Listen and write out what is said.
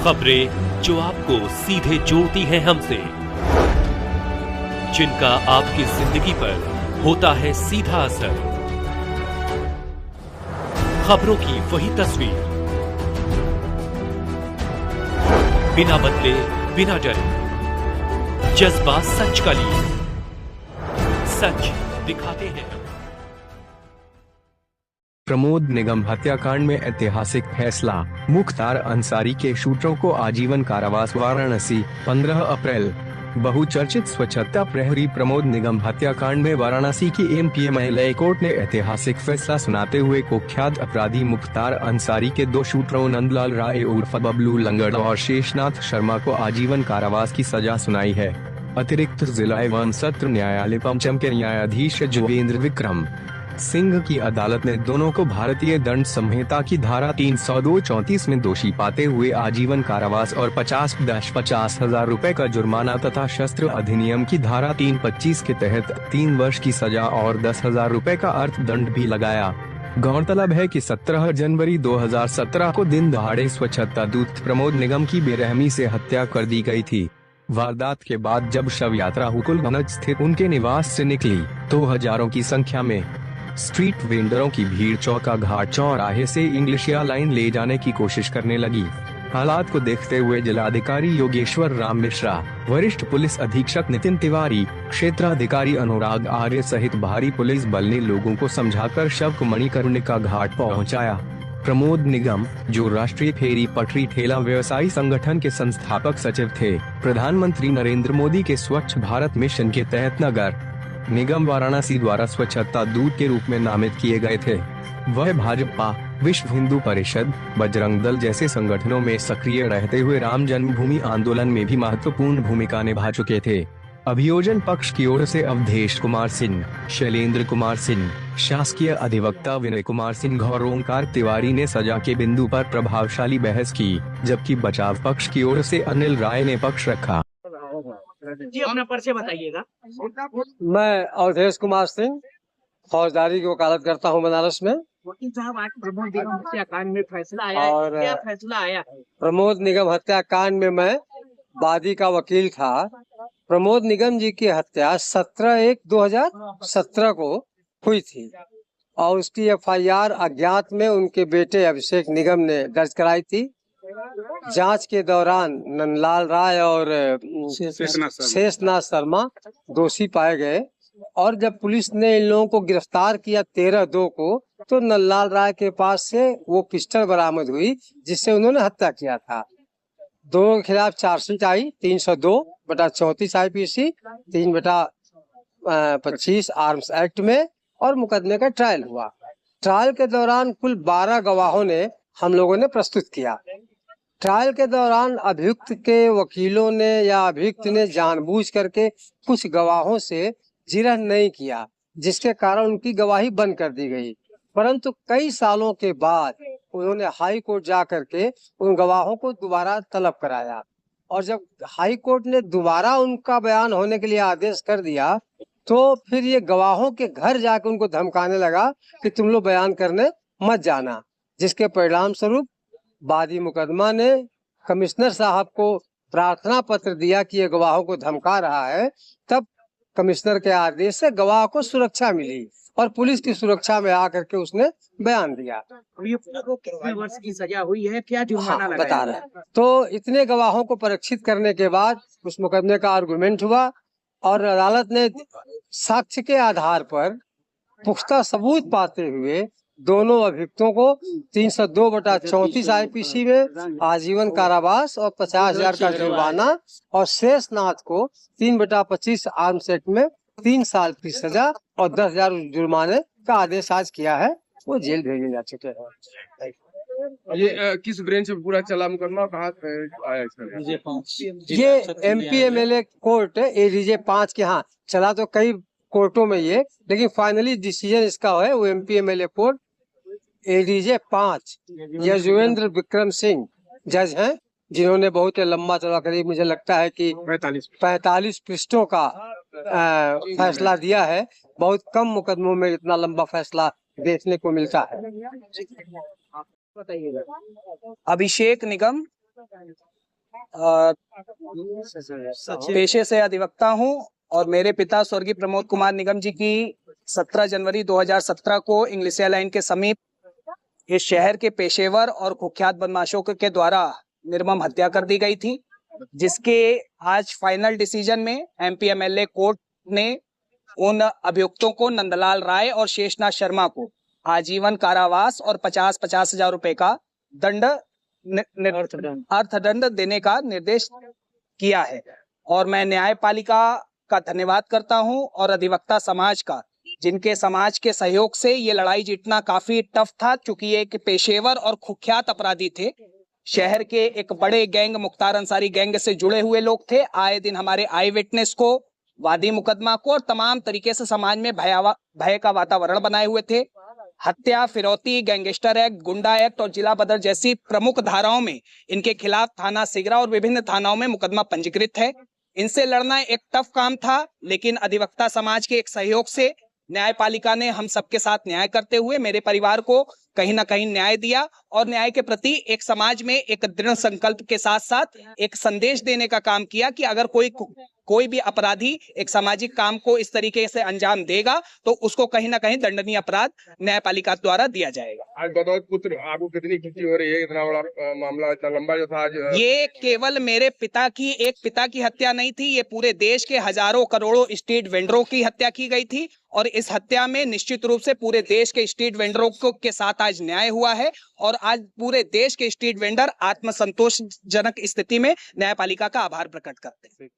खबरें जो आपको सीधे जोड़ती हैं हमसे, जिनका आपकी जिंदगी पर होता है सीधा असर। खबरों की वही तस्वीर, बिना बदले बिना डरे, जज्बा सच का लिए, सच दिखाते हैं। प्रमोद निगम हत्याकांड में ऐतिहासिक फैसला, मुख्तार अंसारी के शूटरों को आजीवन कारावास। वाराणसी 15 अप्रैल। बहुचर्चित स्वच्छता प्रहरी प्रमोद निगम हत्याकांड में वाराणसी की एमपीए न्यायालय कोर्ट ने ऐतिहासिक फैसला सुनाते हुए कुख्यात अपराधी मुख्तार अंसारी के 2 शूटरों नंदलाल राय उर्फ बबलू लंगड़ और शेषनाथ शर्मा को आजीवन कारावास की सजा सुनाई है। अतिरिक्त जिला एवं सत्र न्यायालय पंचम के न्यायाधीश जोगेंद्र विक्रम सिंह की अदालत ने दोनों को भारतीय दंड संहिता की धारा 302-34 में दोषी पाते हुए आजीवन कारावास और 50,50,000 रुपए का जुर्माना तथा शस्त्र अधिनियम की धारा 325 के तहत 3 वर्ष की सजा और 10,000 रुपए का अर्थदंड भी लगाया। गौरतलब है कि 17 जनवरी 2017 को दिन दहाड़े स्वच्छता दूत प्रमोद निगम की बेरहमी से हत्या कर दी गई थी। वारदात के बाद जब शव यात्रा हुकुलगंज स्थित उनके निवास से निकली तो हजारों की संख्या में स्ट्रीट वेंडरों की भीड़ चौका घाट चौराहे से इंग्लिशिया लाइन ले जाने की कोशिश करने लगी। हालात को देखते हुए जिलाधिकारी योगेश्वर राम मिश्रा, वरिष्ठ पुलिस अधीक्षक नितिन तिवारी, क्षेत्राधिकारी अनुराग आर्य सहित भारी पुलिस बल ने लोगों को समझाकर शव को मणिकर्णिका घाट पहुंचाया। प्रमोद निगम, जो राष्ट्रीय फेरी पटरी ठेला व्यवसायी संगठन के संस्थापक सचिव थे, प्रधानमंत्री नरेंद्र मोदी के स्वच्छ भारत मिशन के तहत नगर निगम वाराणसी द्वारा स्वच्छता दूत के रूप में नामित किए गए थे। वह भाजपा, विश्व हिंदू परिषद, बजरंग दल जैसे संगठनों में सक्रिय रहते हुए राम जन्मभूमि आंदोलन में भी महत्वपूर्ण भूमिका निभा चुके थे। अभियोजन पक्ष की ओर से अवधेश कुमार सिंह, शैलेंद्र कुमार सिंह, शासकीय अधिवक्ता विनय कुमार सिंह और ओंकार तिवारी ने सजा के बिंदु पर प्रभावशाली बहस की, जबकि बचाव पक्ष की ओर से अनिल राय ने पक्ष रखा। जी, अपना परिचय बताइएगा। मैं अवधेश कुमार सिंह फौजदारी की वकालत करता हूं बनारस में। वकील साहब, आज प्रमोद निगम हत्याकांड में फैसला आया और है, क्या फैसला आया है? प्रमोद निगम हत्याकांड में मैं वादी का वकील था। प्रमोद निगम जी की हत्या 17/1/2017 को हुई थी और उसकी एफआईआर अज्ञात में उनके बेटे अभिषेक निगम ने दर्ज कराई थी। जांच के दौरान नंदलाल राय और शेषनाथ शर्मा दोषी पाए गए और जब पुलिस ने इन लोगों को गिरफ्तार किया 13/2 को, तो नंदलाल राय के पास से वो पिस्टल बरामद हुई जिससे उन्होंने हत्या किया था। दोनों के खिलाफ चार्जशीट आई 302/34 IPC 3/25 आर्म्स एक्ट में और मुकदमे का ट्रायल हुआ। ट्रायल के दौरान कुल 12 गवाहों ने हम लोगों ने प्रस्तुत किया। ट्रायल के दौरान अभियुक्त के वकीलों ने या अभियुक्त ने जानबूझ करके कुछ गवाहों से जिरह नहीं किया, जिसके कारण उनकी गवाही बंद कर दी गई। परंतु कई सालों के बाद उन्होंने हाई कोर्ट जा करके उन गवाहों को दोबारा तलब कराया और जब हाई कोर्ट ने दोबारा उनका बयान होने के लिए आदेश कर दिया तो फिर ये गवाहों के घर जाकर उनको धमकाने लगा कि तुम लोग बयान करने मत जाना, जिसके परिणाम स्वरूप वादी मुकदमा ने कमिश्नर साहब को प्रार्थना पत्र दिया कि ये गवाहों को धमका रहा है। तब कमिश्नर के आदेश से गवाह को सुरक्षा मिली और पुलिस की सुरक्षा में आकर के उसने बयान दिया। अभियुक्त को कितने वर्ष की सजा हुई है, क्या जुर्माना लगाया? बता रहे। तो इतने गवाहों को परीक्षित करने के बाद उस मुकदमे का आर्गुमेंट हुआ और अदालत ने साक्ष्य के आधार पर पुख्ता सबूत पाते हुए दोनों अभियुक्तों को 302/34 IPC में आजीवन कारावास और 50,000 का जुर्माना और शेषनाथ को 3/25 आर्म्स एक्ट में 3 साल की सजा और 10,000 जुर्माने का आदेश आज किया है। वो जेल भेजे जा चुके हैं। ये किस ब्रांच में पूरा चला मुकदमा, कहाँ आया ये MP MLA कोर्ट ADJ 5 के। हाँ, चला तो कई कोर्टों में ये, लेकिन फाइनली डिसीजन इसका है वो MP MLA court ADJ 5 Yuzvendra Vikram Singh जज हैं, जिन्होंने बहुत लंबा चौड़ा करीब मुझे लगता है कि 45 पृष्ठों का फैसला दिया है। बहुत कम मुकदमों में इतना लंबा फैसला देखने को मिलता है। बताइएगा। अभिषेक निगम पेशे से अधिवक्ता हूँ और मेरे पिता स्वर्गीय प्रमोद कुमार निगम जी की 17 जनवरी 2017 को इंग्लिशिया लाइन के समीप इस शहर के पेशेवर और कुख्यात बदमाशों के द्वारा निर्मम हत्या कर दी गई थी, जिसके आज फाइनल डिसीजन में एमपी एमएलए कोर्ट ने उन अभियुक्तों को नंदलाल राय और शेषनाथ शर्मा को आजीवन कारावास और 50-50 हजार रुपए का दंड अर्थदंड देने का निर्देश किया है। और मैं न्यायपालिका का धन्यवाद करता हूं और अधिवक्ता समाज का, जिनके समाज के सहयोग से ये लड़ाई जीतना काफी टफ था, चूंकि ये एक पेशेवर और कुख्यात अपराधी थे। शहर के एक बड़े गैंग मुख्तार अंसारी गैंग से जुड़े हुए लोग थे। आए दिन हमारे आई विटनेस को, वादी मुकदमा को और तमाम तरीके से समाज में भय का वातावरण बनाए हुए थे। हत्या, फिरौती, गैंगस्टर एक्ट, गुंडा एक्ट और जिला बदर जैसी प्रमुख धाराओं में इनके खिलाफ थाना सिगरा और विभिन्न थानाओं में मुकदमा पंजीकृत है। इनसे लड़ना एक टफ काम था, लेकिन अधिवक्ता समाज के एक सहयोग से न्यायपालिका ने हम सबके साथ न्याय करते हुए मेरे परिवार को कहीं ना कहीं न्याय दिया और न्याय के प्रति एक समाज में एक दृढ़ संकल्प के साथ साथ एक संदेश देने का काम किया कि अगर कोई भी अपराधी एक सामाजिक काम को इस तरीके से अंजाम देगा तो उसको कहीं ना कहीं दंडनीय अपराध न्यायपालिका द्वारा दिया जाएगा। आज बतौर पुत्र आपको कितनी खुशी हो रही है? इतना बड़ा मामला, इतना लंबा जो था आज। ये केवल मेरे पिता की हत्या नहीं थी, ये पूरे देश के हजारों करोड़ों स्ट्रीट वेंडरों की हत्या की गई थी और इस हत्या में निश्चित रूप से पूरे देश के स्ट्रीट वेंडरों के साथ आज न्याय हुआ है और आज पूरे देश के स्ट्रीट वेंडर आत्मसंतोषजनक स्थिति में न्यायपालिका का आभार प्रकट करते हैं।